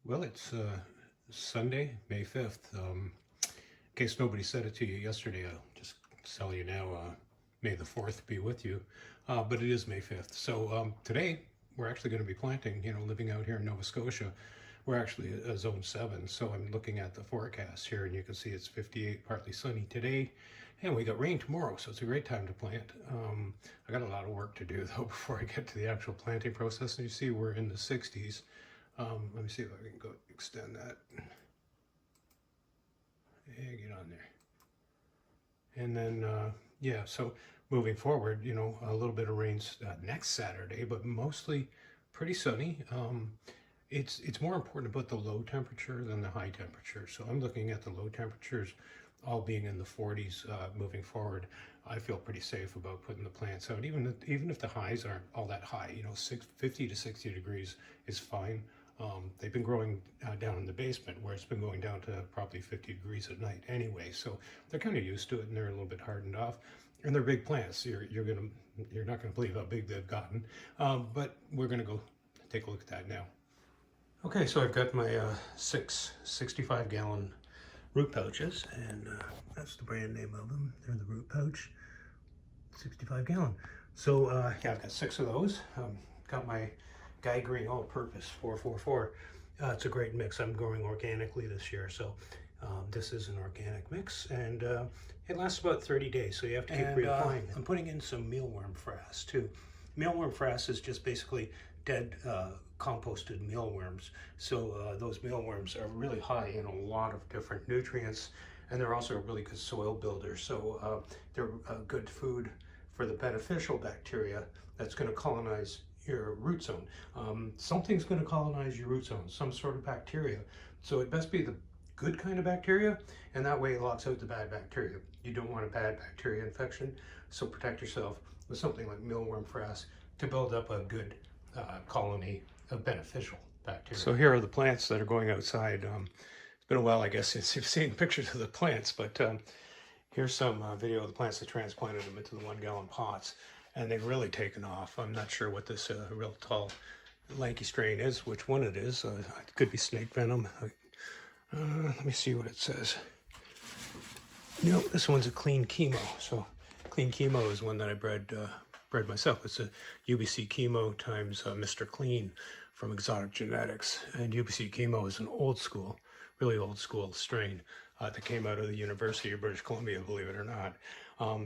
Well, it's Sunday, May 5th. In case nobody said it to you yesterday, I'll just tell you now, May the 4th be with you. But it is May 5th. So today, we're actually going to be planting, living out here in Nova Scotia. We're actually a zone 7, so I'm looking at the forecast here, and you can see it's 58, partly sunny today. And we got rain tomorrow, so it's a great time to plant. I got a lot of work to do, though, before I get to the actual planting process. And you see we're in the 60s. Let me see if I can go extend that. Yeah, get on there. And then, yeah, so moving forward, a little bit of rains next Saturday, but mostly pretty sunny. It's more important to put the low temperature than the high temperature. So I'm looking at the low temperatures all being in the 40s moving forward. I feel pretty safe about putting the plants out, even if the highs aren't all that high. 50 to 60 degrees is fine. They've been growing down in the basement, where it's been going down to probably 50 degrees at night anyway. So they're kind of used to it, and they're a little bit hardened off. And they're big plants. You're not gonna believe how big they've gotten. But we're gonna go take a look at that now. Okay, so I've got my 6 65-gallon root pouches, and that's the brand name of them. They're the root pouch, 65-gallon. So yeah, I've got 6 of those. Got my Guy Green All-Purpose 444. It's a great mix. I'm growing organically this year, so this is an organic mix, and it lasts about 30 days, so you have to keep reapplying. I'm putting in some mealworm frass too. Mealworm frass is just basically dead composted mealworms. So those mealworms are really high in a lot of different nutrients, and they're also a really good soil builder. So they're good food for the beneficial bacteria that's going to colonize your root zone. Something's going to colonize your root zone, some sort of bacteria. So it best be the good kind of bacteria, and that way it locks out the bad bacteria. You don't want a bad bacteria infection, so protect yourself with something like mealworm frass to build up a good colony of beneficial bacteria. So here are the plants that are going outside. It's been a while, I guess, since you've seen pictures of the plants, but here's some video of the plants that transplanted them into the 1-gallon pots, and they've really taken off. I'm not sure what this real tall, lanky strain is, which one it is. It could be snake venom. Let me see what it says. No, this one's a clean chemo. So clean chemo is one that I bred myself. It's a UBC chemo times Mr. Clean from Exotic Genetics. And UBC chemo is an old school, really old school strain that came out of the University of British Columbia, believe it or not.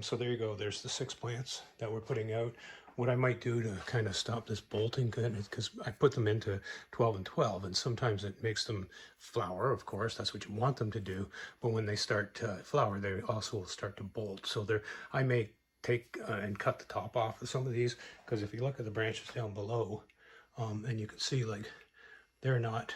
So there you go. There's the 6 plants that we're putting out. What I might do to kind of stop this bolting, because I put them into 12 and 12, and sometimes it makes them flower, of course, that's what you want them to do, but when they start to flower, they also will start to bolt. So I may take and cut the top off of some of these, because if you look at the branches down below, and you can see, like, they're not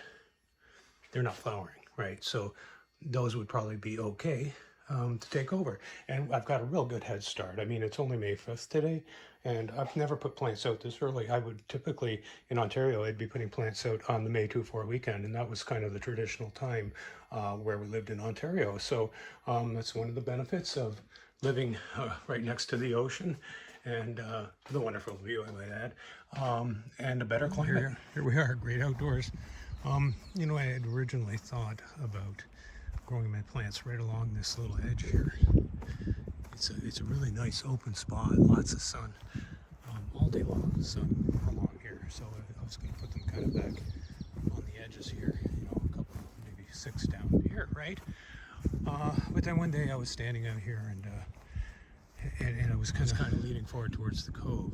flowering, right? So those would probably be okay to take over. And I've got a real good head start. I mean, it's only May 5th today, and I've never put plants out this early. I would typically, in Ontario, I'd be putting plants out on the May 2-4 weekend, and that was kind of the traditional time where we lived in Ontario. So that's one of the benefits of living right next to the ocean, and the wonderful view, I might add, and a better climate. Here we are, great outdoors. I had originally thought about growing my plants right along this little edge here. It's a really nice open spot, lots of sun, all day long, sun along here. So I was going to put them kind of back on the edges here, a couple, maybe 6 down here, right? But then one day I was standing out here, and I was kind of leaning forward towards the cove,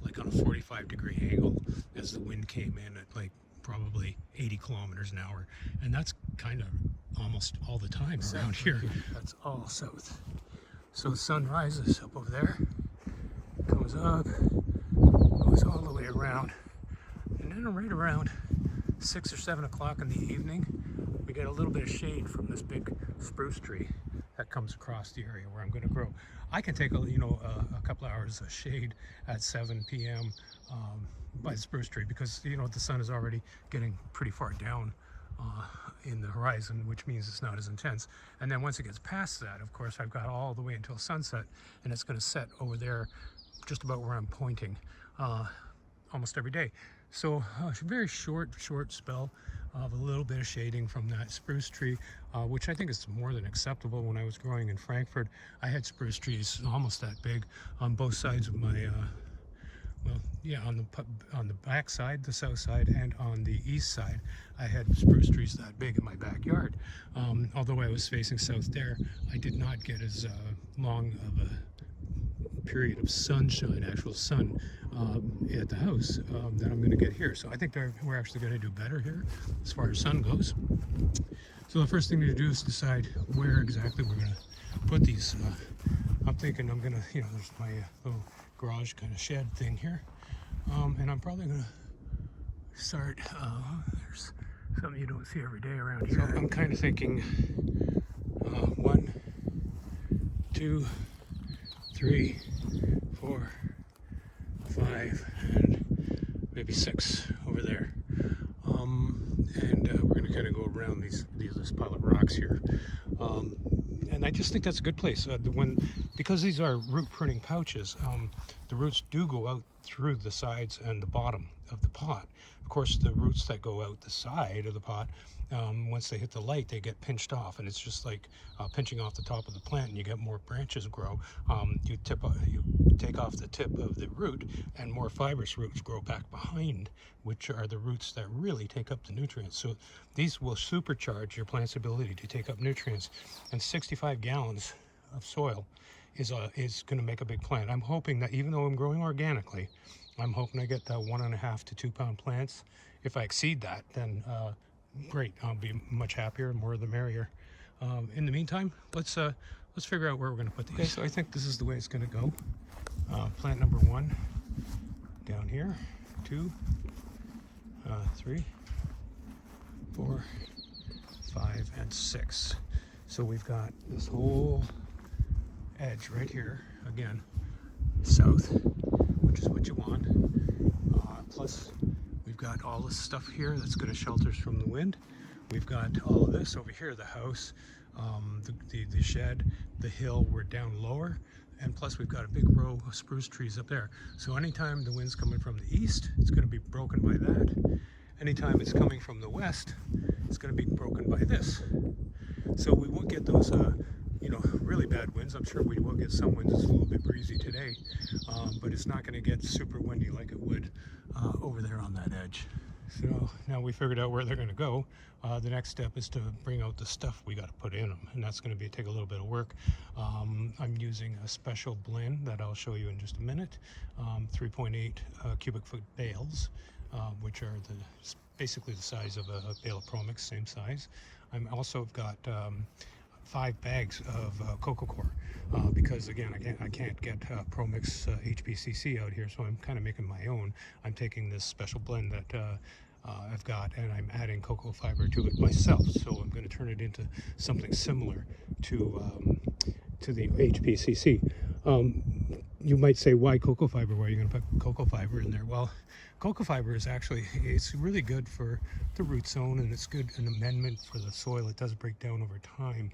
like on a 45-degree angle, as the wind came in at like probably 80 kilometers an hour, and that's kind of almost all the time around here. That's all south. So the sun rises up over there, comes up, goes all the way around, and then right around 6 or 7 o'clock in the evening, we get a little bit of shade from this big spruce tree that comes across the area where I'm going to grow. I can take a couple hours of shade at 7 p.m. By the spruce tree, because the sun is already getting pretty far down in the horizon, which means it's not as intense. And then once it gets past that, of course, I've got all the way until sunset, and it's going to set over there just about where I'm pointing almost every day. So a very short spell of a little bit of shading from that spruce tree, which I think is more than acceptable. When I was growing in Frankfurt, I had spruce trees almost that big on both sides of my well, yeah, on the back side, the south side, and on the east side, I had spruce trees that big in my backyard. Although I was facing south there, I did not get as long of a period of sunshine, actual sun, at the house that I'm going to get here. So I think we're actually going to do better here as far as sun goes. So the first thing to do is decide where exactly we're going to put these. I'm thinking I'm going to, there's my little garage kind of shed thing here, and I'm probably gonna start there's something you don't see every day around here. So I'm kind of thinking 1, 2, 3, 4, 5, and maybe 6 over there, and we're gonna kind of go around this pile of rocks here, and I just think that's a good place. Because these are root pruning pouches, the roots do go out through the sides and the bottom of the pot. Of course, the roots that go out the side of the pot, once they hit the light, they get pinched off, and it's just like pinching off the top of the plant, and you get more branches grow. You take off the tip of the root, and more fibrous roots grow back behind, which are the roots that really take up the nutrients. So these will supercharge your plant's ability to take up nutrients, and 65 gallons of soil is going to make a big plant. I'm hoping that, even though I'm growing organically, I'm hoping I get that 1.5 to 2 pound plants. If I exceed that, then great. I'll be much happier. More the merrier. In the meantime, let's figure out where we're going to put these. Okay, so I think this is the way it's going to go. Plant number 1 down here, 2, 3, 4, 5, and 6. So we've got this whole edge right here, again, south, which is what you want. Plus, we've got all this stuff here that's going to shelter us from the wind. We've got all of this over here, the house, the shed, the hill, we're down lower, and plus we've got a big row of spruce trees up there. So anytime the wind's coming from the east, it's going to be broken by that. Anytime it's coming from the west, it's going to be broken by this. So we won't get those really bad winds. I'm sure we will get some winds. It's a little bit breezy today, but it's not going to get super windy like it would over there on that edge. So now we figured out where they're going to go. The next step is to bring out the stuff we got to put in them, and that's going to take a little bit of work. I'm using a special blend that I'll show you in just a minute. 3.8 cubic foot bales, which are basically the size of a bale of Promix, same size. I'm also got 5 bags of coco coir, because again I can't get Promix HPCC out here, so I'm kind of making my own. I'm taking this special blend that I've got, and I'm adding cocoa fiber to it myself, so I'm going to turn it into something similar to the HPCC. You might say, why cocoa fiber? Why are you going to put cocoa fiber in there? Well, cocoa fiber is it's really good for the root zone, and it's good an amendment for the soil. It does break down over time,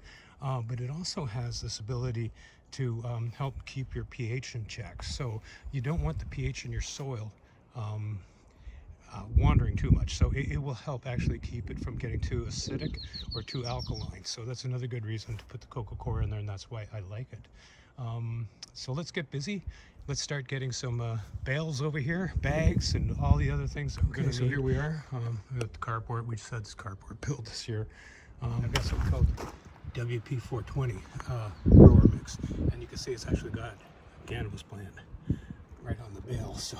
but it also has this ability to help keep your pH in check. So you don't want the pH in your soil wandering too much. So it will help actually keep it from getting too acidic or too alkaline. So that's another good reason to put the coco coir in there, and that's why I like it. So let's get busy. Let's start getting some bales over here, bags, and all the other things that we're going to need. So here we are with the cardboard. We just had this cardboard build this year. I've got something called WP420 grower mix, and you can see it's actually got a cannabis plant right on the bale. So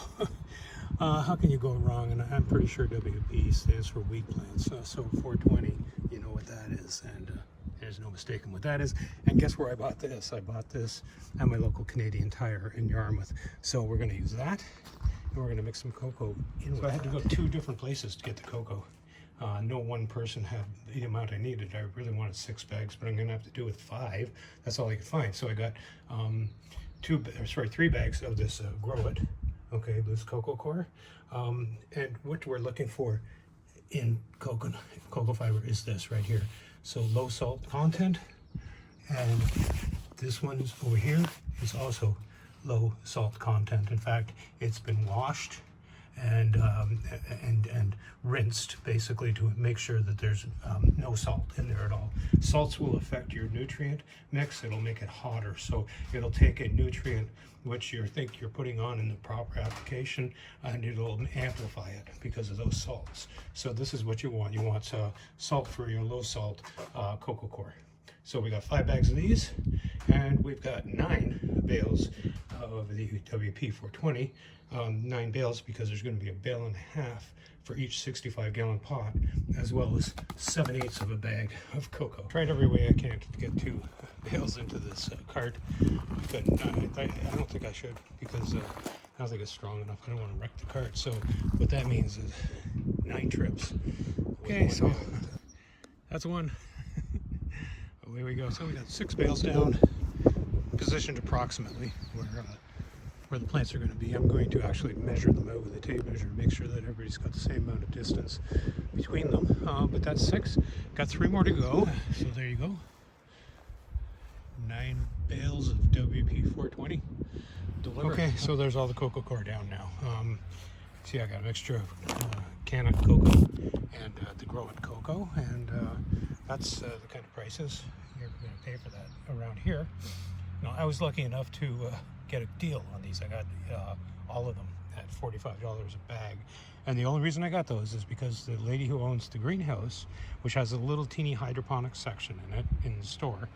how can you go wrong? And I'm pretty sure WP stands for weed plants. So 420, you know what that is, and there's no mistaking what that is. And guess where I bought this? I bought this at my local Canadian Tire in Yarmouth. So we're going to use that, and we're going to mix some cocoa in. So I had to go 2 different places to get the cocoa. No one person had the amount I needed. I really wanted 6 bags, but I'm going to have to do with 5. That's all I could find. So I got 3 bags of this Grow It, okay, this coco coir. And what we're looking for in cocoa fiber is this right here. So low salt content, and this one over here is also low salt content. In fact, it's been washed and rinsed, basically, to make sure that there's no salt in there at all. Salts will affect your nutrient mix. It'll make it hotter, so it'll take a nutrient which you think you're putting on in the proper application, and it'll amplify it because of those salts. So this is what you want. You want salt-free or low-salt coco coir. So we got 5 bags of these, and we've got 9 bales of the WP420. 9 bales because there's going to be a bale and a half for each 65-gallon pot, as well as 7/8 of a bag of cocoa. Tried every way I can to get 2 bales into this cart, but I don't think I should, because I don't think it's strong enough. I don't want to wreck the cart. So what that means is 9 trips. Okay, so that's one. Away we go. So we got 6 bales down, positioned approximately where the plants are going to be. I'm going to actually measure them out with a tape measure to make sure that everybody's got the same amount of distance between them. But that's 6. Got 3 more to go. So there you go. 9 bales of WP420 delivered. Okay, so there's all the coco coir down now. See, I got a mixture of Canada cocoa and the growing cocoa, and that's the kind of prices you're going to pay for that around here. Now, I was lucky enough to get a deal on these. I got all of them at $45 a bag, and the only reason I got those is because the lady who owns the greenhouse, which has a little teeny hydroponics section in it in the store,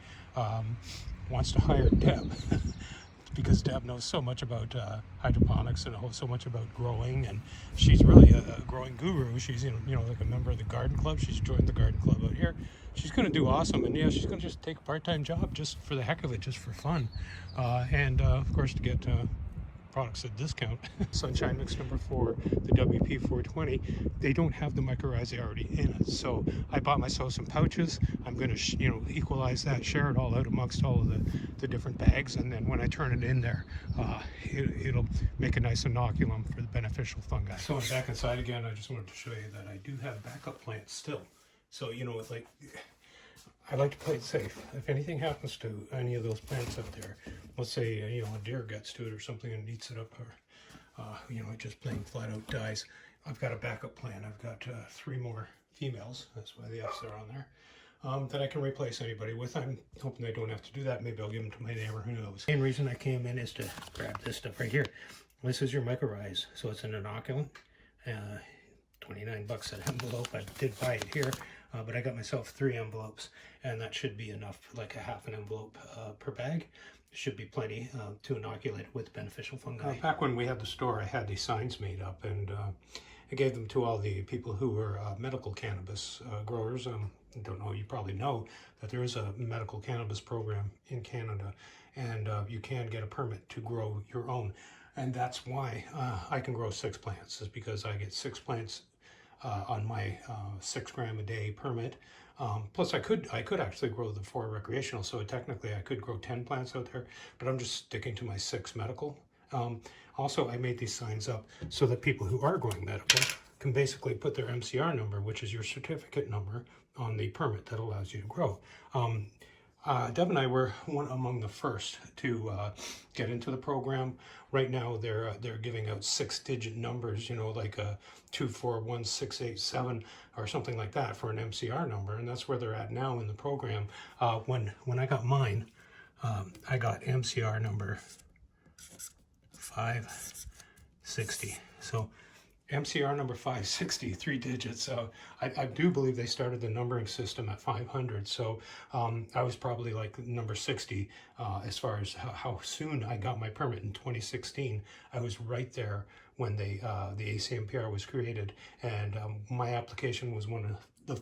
wants to hire Deb. Because Deb knows so much about hydroponics and so much about growing, and she's really a growing guru. She's like a member of the garden club. She's joined the garden club out here. She's going to do awesome, and yeah, she's going to just take a part-time job just for the heck of it, just for fun, and of course to get products at discount. Sunshine Mix number 4, the WP420, they don't have the mycorrhizae already in it, so I bought myself some pouches. I'm going to equalize that, share it all out amongst all of the different bags, and then when I turn it in there, it'll make a nice inoculum for the beneficial fungi. So I'm back inside again. I just wanted to show you that I do have backup plants still. So it's like, I like to play it safe. If anything happens to any of those plants out there, let's say a deer gets to it or something and eats it up, or it just plain flat out dies, I've got a backup plan. I've got 3 more females. That's why the F's are on there. That I can replace anybody with. I'm hoping I don't have to do that. Maybe I'll give them to my neighbor. Who knows? The main reason I came in is to grab this stuff right here. This is your mycorrhizae, so it's an inoculant. 29 bucks an envelope. I did buy it here. But I got myself 3 envelopes, and that should be enough, like a half an envelope per bag. Should be plenty to inoculate with beneficial fungi. Back when we had the store, I had these signs made up, and I gave them to all the people who were medical cannabis growers. I don't know, you probably know that there is a medical cannabis program in Canada, and you can get a permit to grow your own. And that's why I can grow 6 plants, is because I get 6 plants on my 6 gram a day permit. Plus I could actually grow the 4 recreational, so technically I could grow 10 plants out there, but I'm just sticking to my 6 medical. Also, I made these signs up so that people who are growing medical can basically put their MCR number, which is your certificate number, on the permit that allows you to grow. Deb and I were one among the first to get into the program. Right now, they're giving out 6-digit numbers, like a 241687 or something like that for an MCR number, and that's where they're at now in the program. When I got mine, I got MCR number 560. So MCR number 560, 3 digits. So I do believe they started the numbering system at 500. So I was probably like number 60 as far as how soon I got my permit in 2016. I was right there when the ACMPR was created, and my application was one of the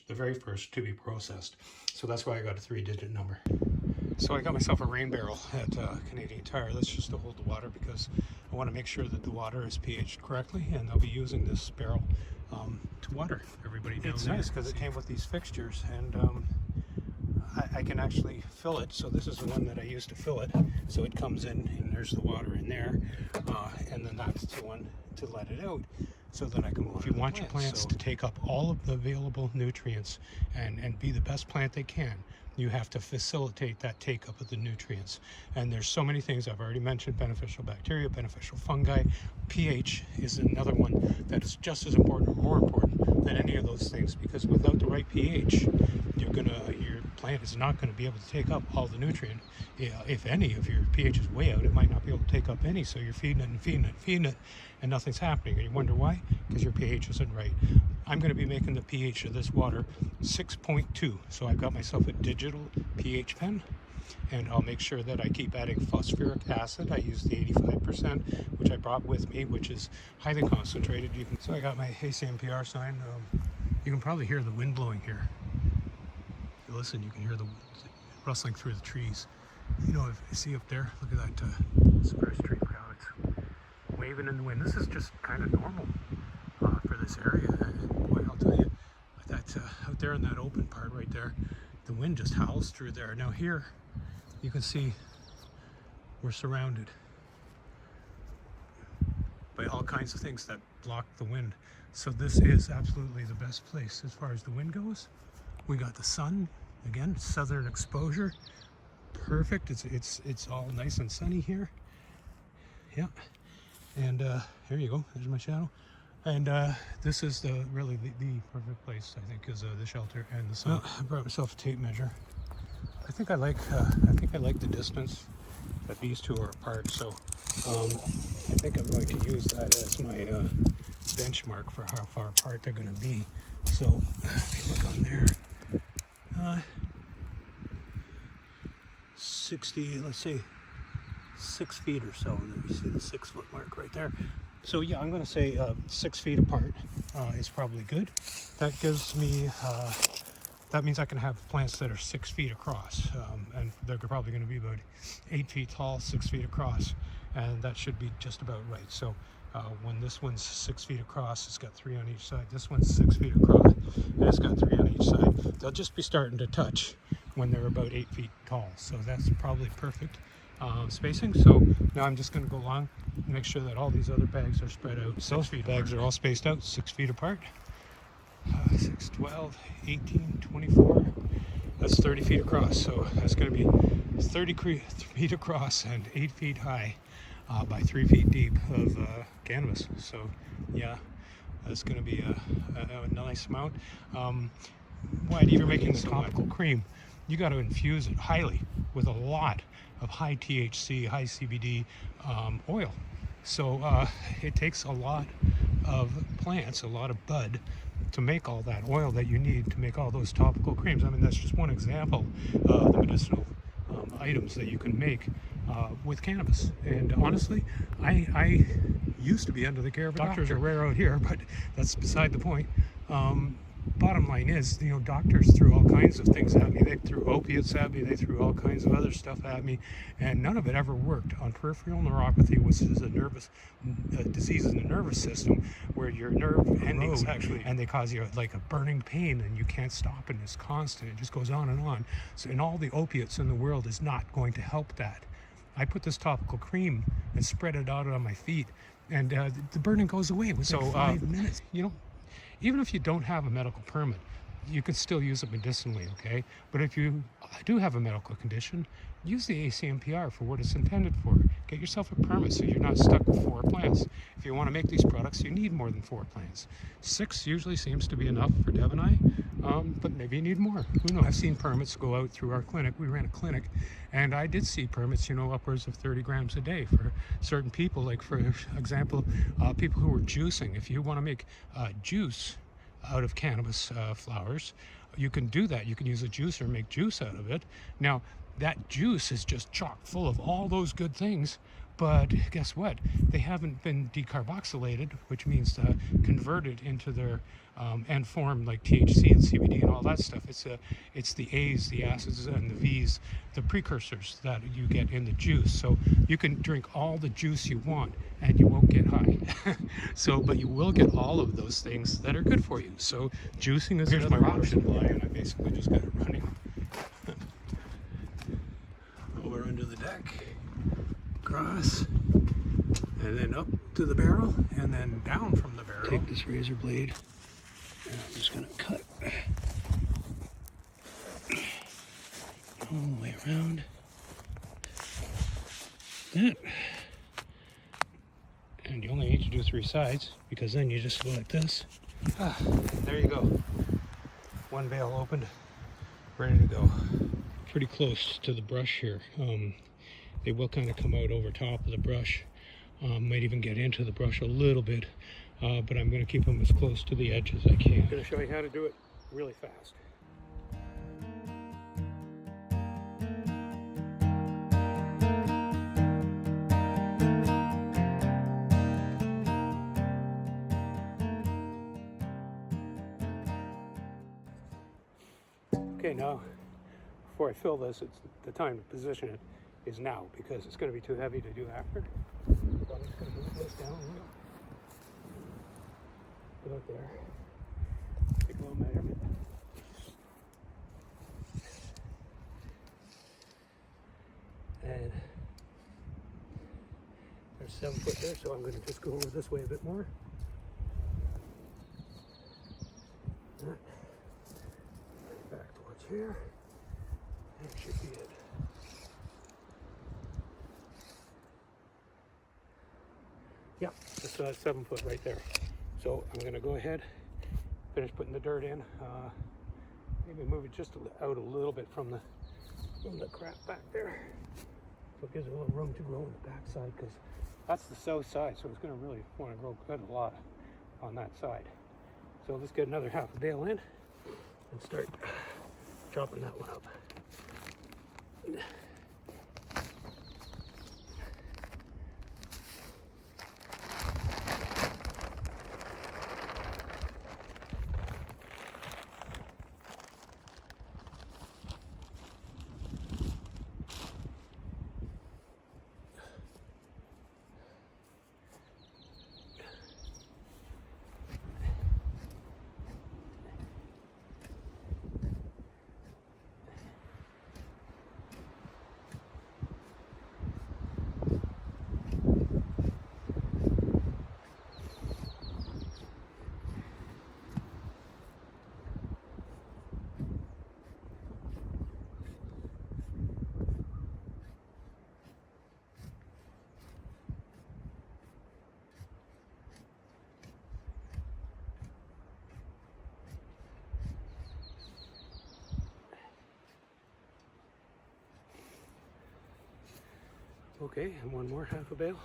very first to be processed. So that's why I got a 3-digit number. So I got myself a rain barrel at Canadian Tire. That's just to hold the water, because I want to make sure that the water is pH'd correctly, and I'll be using this barrel to water everybody down there. It's nice because it came with these fixtures, and I can actually fill it. So this is the one that I use to fill it. So it comes in, and there's the water in there, and then that's the one to let it out. so that I can water. If you want your plants to take up all of the available nutrients and be the best plant they can, you have to facilitate that take up of the nutrients. And there's so many things I've already mentioned: beneficial bacteria, beneficial fungi. pH is another one that is just as important or more important than any of those things, because without the right pH, your plant is not going to be able to take up all the nutrient. If any, if your pH is way out, it might not be able to take up any, so you're feeding it and feeding it and feeding it, and nothing's happening. And you wonder why? Because your pH isn't right. I'm going to be making the pH of this water 6.2, so I've got myself a digital pH pen, and I'll make sure that I keep adding phosphoric acid. I use the 85%, which I brought with me, which is highly concentrated. So I got my ACMPR sign. You can probably hear the wind blowing here. If you listen, you can hear the rustling through the trees. You know, if you see up there, look at that spruce tree crowd. It's waving in the wind. This is just kind of normal for this area. And boy, I'll tell you, that out there in that open part right there, the wind just howls through there. Now here, you can see we're surrounded by all kinds of things that block the wind. So this is absolutely the best place as far as the wind goes. We got the sun, again, southern exposure. Perfect. It's all nice and sunny here. Yeah. And here you go. There's my shadow. And this is really the perfect place, I think, is the shelter and the sun. I brought myself a tape measure. I think I like the distance that these two are apart. So I think I'm going to use that as my benchmark for how far apart they're going to be. So if you look on there, 60, let's say 6 feet or so. And then you see the 6 foot mark right there. So yeah, I'm going to say 6 feet apart is probably good. That gives me, that means I can have plants that are 6 feet across, and they're probably going to be about 8 feet tall, 6 feet across, and that should be just about right. So when this one's 6 feet across, it's got 3 on each side. This one's 6 feet across, and it's got 3 on each side. They'll just be starting to touch when they're about 8 feet tall. So that's probably perfect spacing. So now I'm just going to go along and make sure that all these other bags are spread out. 6 feet bags are all spaced out 6 feet apart. 6, 12, 18, 24. That's 30 feet across. So that's going to be 30 feet across and 8 feet high by 3 feet deep of cannabis. So yeah, that's going to be a nice amount. Why do you making the topical cream? You got to infuse it highly with a lot of high THC, high CBD oil. So it takes a lot of plants, a lot of bud, to make all that oil that you need to make all those topical creams. I mean, that's just one example of the medicinal items that you can make with cannabis. And honestly, I used to be under the care of a doctor. Doctors are rare out here, but that's beside the point. Bottom line is, you know, doctors threw all kinds of things at me. They threw opiates at me. They threw all kinds of other stuff at me, and none of it ever worked. On peripheral neuropathy, which is a disease in the nervous system where your nerve endings actually, and they cause you like a burning pain, and you can't stop, and it's constant. It just goes on and on. So, and all the opiates in the world is not going to help that. I put this topical cream and spread it out on my feet, and the burning goes away within 5 minutes. You know. Even if you don't have a medical permit, you can still use it medicinally, okay? But if you do have a medical condition, use the ACMPR for what it's intended for. Get yourself a permit so you're not stuck with 4 plants. If you want to make these products, you need more than 4 plants. 6 usually seems to be enough for Deb and I, but maybe you need more. Who knows? I've seen permits go out through our clinic. We ran a clinic, and I did see permits, you know, upwards of 30 grams a day for certain people. Like, for example, people who were juicing. If you want to make juice out of cannabis flowers, you can do that. You can use a juicer, make juice out of it. Now, that juice is just chock full of all those good things, but guess what? They haven't been decarboxylated, which means converted into their end form, like THC and CBD and all that stuff. It's the A's, the acids, and the V's, the precursors that you get in the juice. So you can drink all the juice you want, and you won't get high. But you will get all of those things that are good for you. So juicing is another option. And I basically just got it running over under the deck, across, and then up to the barrel, and then down from the barrel. take this razor blade and I'm just gonna cut all the way around that. And you only need to do 3 sides because then you just go like this. There you go. 1 bale opened, ready to go. Pretty close to the brush here. They will kind of come out over top of the brush. Might even get into the brush a little bit, but I'm going to keep them as close to the edge as I can. I'm going to show you how to do it really fast. Okay, now before I fill this, it's the time to position it is now because it's going to be too heavy to do after. So I'm just going to move this down a little. Put it there. Take a little measurement. And there's 7 foot there, so I'm going to just go over this way a bit more. Back towards here. That should be it. Yeah, that's 7 foot right there. So I'm going to go ahead, finish putting the dirt in. Maybe move it just out a little bit from the crap back there. So it gives it a little room to grow on the back side because that's the south side. So it's going to really want to grow good a lot on that side. So let's get another half a bale in and start chopping that one up. Okay, and one more half a bale.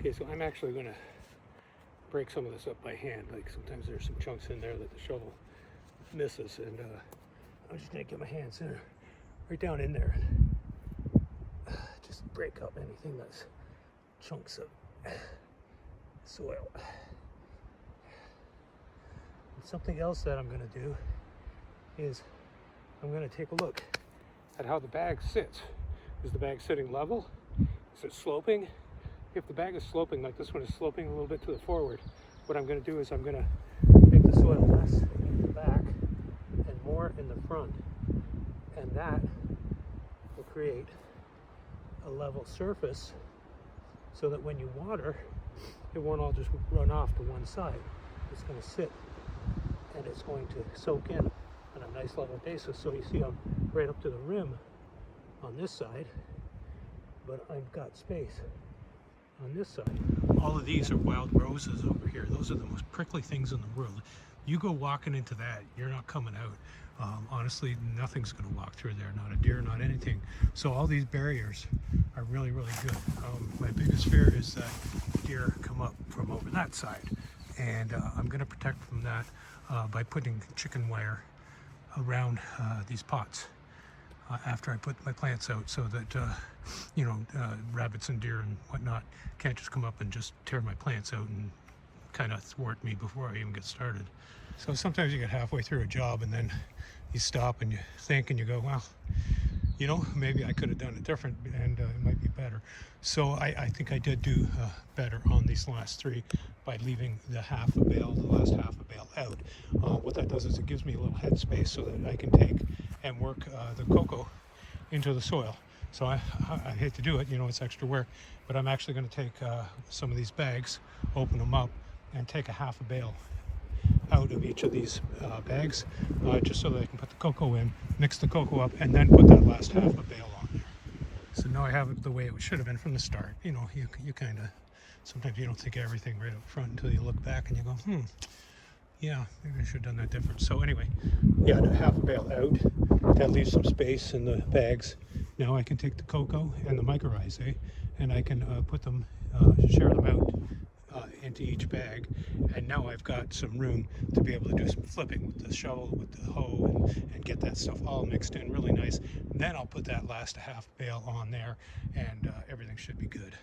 Okay, so I'm actually going to break some of this up by hand. Like sometimes there's some chunks in there that the shovel misses, and I'm just going to get my hands in right down in there and just break up anything that's chunks of soil. And something else that I'm going to do is I'm going to take a look at how the bag sits. Is the bag sitting level? Is it sloping? If the bag is sloping, like this one is sloping a little bit to the forward, what I'm going to do is I'm going to make the soil less in the back and more in the front. And that will create a level surface so that when you water, it won't all just run off to one side. It's going to sit and it's going to soak in on a nice level basis. So you see I'm right up to the rim on this side, but I've got space on this side. All of these are wild roses over here. Those are the most prickly things in the world. You go walking into that, you're not coming out. Honestly, nothing's going to walk through there, not a deer, not anything. So all these barriers are really, really good. My biggest fear is that deer come up from over that side, and I'm going to protect from that by putting chicken wire around these pots after I put my plants out, so that you know, rabbits and deer and whatnot can't just come up and just tear my plants out and kind of thwart me before I even get started. So sometimes you get halfway through a job and then you stop and you think and you go, well, you know, maybe I could have done it different and it might be better. So I think I did do better on these last three by leaving the last half a bale out. What that does is it gives me a little head space so that I can take and work the cocoa into the soil. So I hate to do it, you know, it's extra work, but I'm actually going to take some of these bags, open them up, and take a half a bale out of each of these bags, just so that I can put the cocoa in, mix the cocoa up, and then put that last half a bale on there. So now I have it the way it should have been from the start. You know, you kind of, sometimes you don't think everything right up front until you look back and you go, yeah, maybe I should have done that different. So anyway, yeah, half a bale out. That leaves some space in the bags. Now I can take the cocoa and the mycorrhizae, and I can put them, share them out into each bag. And now I've got some room to be able to do some flipping with the shovel, with the hoe, and get that stuff all mixed in really nice. Then I'll put that last half bale on there, and everything should be good.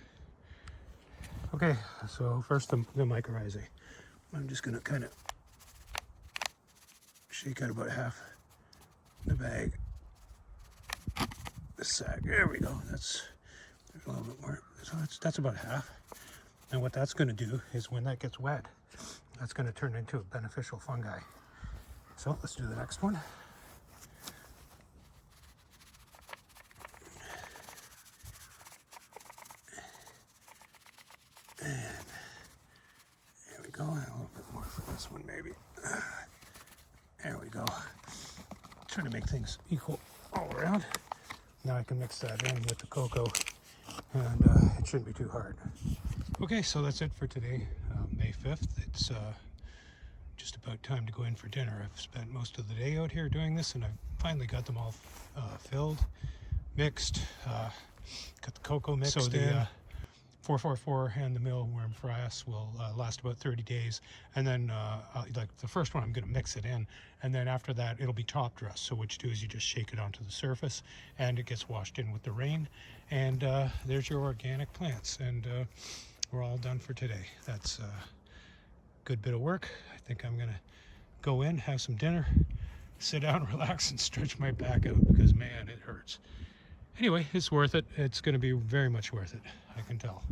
Okay, so first the mycorrhizae. I'm just gonna kind of shake out about half the bag. This sack, there we go. There's a little bit more. So that's about half. And what that's going to do is when that gets wet, that's going to turn into a beneficial fungi. So let's do the next one. And there we go. And a little bit more for this one, maybe. There we go. Try to make things equal all around. Now I can mix that in with the cocoa, and it shouldn't be too hard. Okay, so that's it for today, May 5th. It's just about time to go in for dinner. I've spent most of the day out here doing this, and I've finally got them all filled, mixed, got the cocoa mixed so in. 444 and the mealworm frass will last about 30 days, and then like the first one I'm going to mix it in, and then after that it'll be top dressed. So what you do is you just shake it onto the surface and it gets washed in with the rain, and there's your organic plants, and we're all done for today. That's a good bit of work. I think I'm going to go in, have some dinner, sit down, relax, and stretch my back out because man, it hurts. Anyway, it's worth it. It's going to be very much worth it, I can tell.